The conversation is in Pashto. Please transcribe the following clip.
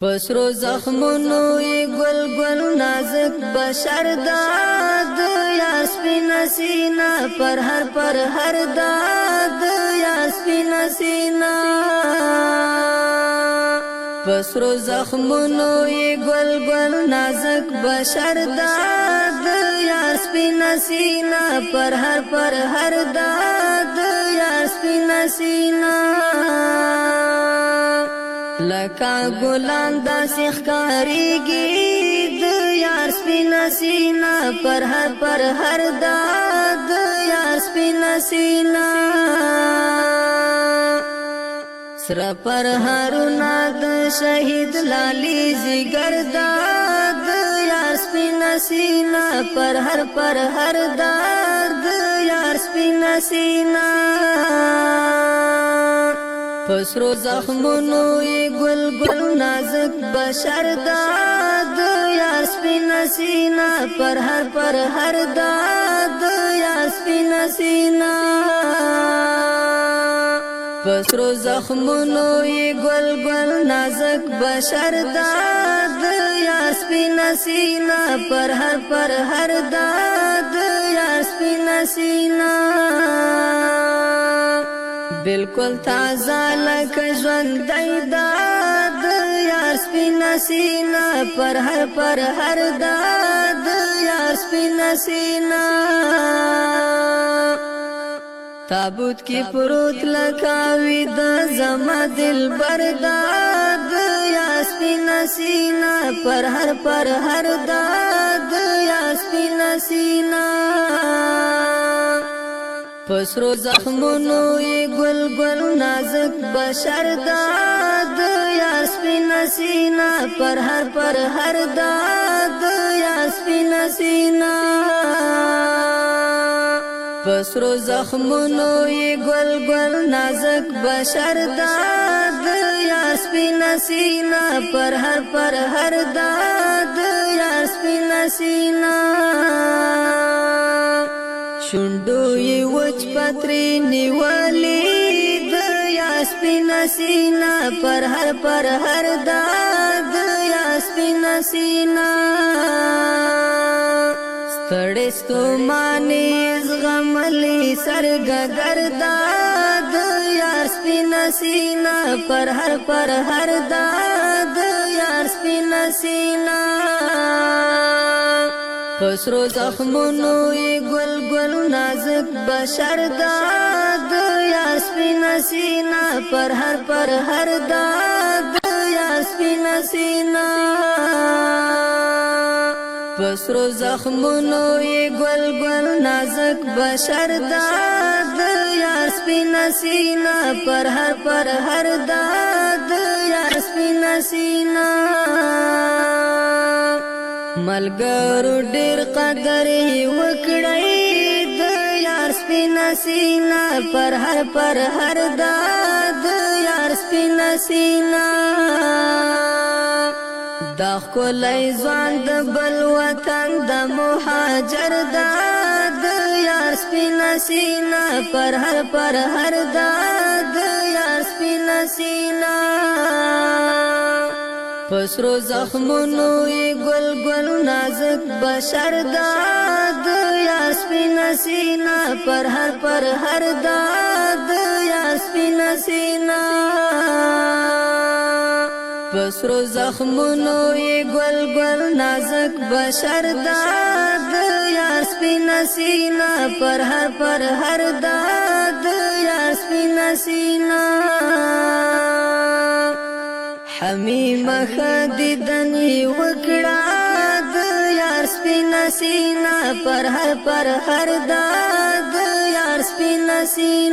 پسرو زخمونو ای گل گل نازک بشر داد یا سپین سینا پر هر داد یا سپین سینا پسرو زخمونو ای گل گل نازک بشر داد یا سپین سینا پر هر داد یا سپین سینا لکا گلان دا سیخ کاریگی د یار سپین سینا پر هر داد یار سپین سینا سر پر هرونا د شهید لالی زیگر داد یار سپین سینا پر هر داد یار سپین سینا پسرو زخمونو ای گل گل نازک بشر داد یا سپین سینا پر هر داد یا سپین سینا پسرو زخمونو ای گل گل نازک بشر داد یا سپین سینا پر هر داد یا سپین سینا بالکل تازه لکه ژوندی داد یار سپین سینا پر هر داد یار سپین سینا تابوت کی پروت لکاوی د زما دل برداد یا سپین سینا پر هر داد یا سپین سینا پسرو زخمونو ای گل گل نازک بشر داد یا سپین سینا پر هر داد یا سپین سینا پسرو زخمونو ای گل گل نازک بشر داد یا سپین سینا پر هر داد یا سپین سینا شونډوی وچ پتری نیولی د یا سپین سینا پر هر داد یا سپین سینا ستړی ستومانی زغملی سرګګر داد یا سپین سینا پر هر داد یا سپین سینا پسرو زخمونو ای گل گل نازک بشر داد یا سپین سینا پر هر داد یا سپین سینا پسرو زخمونو ای گل گل نازک بشر داد یا سپین سینا پر هر داد یا سپین سینا ملګرو ډېر قدر یې وکړی د یار سپین سینا پر هر داد یار سپین سینا دا ښکلی ځوان د بل وطن د مهاجر داد یار سپین سینا پر هر داد یار سپین سینا پسرو زخمونو ای گل گل نازک بشر داد یا سپین سینا پر هر داد یا سپین سینا پسرو زخمونو ای گل گل نازک بشر داد یا سپین سینا پر هر داد یا سپین سینا حمیم خدیدنی وکړه د یار سپین سینا پر هر داد یار سپین سینا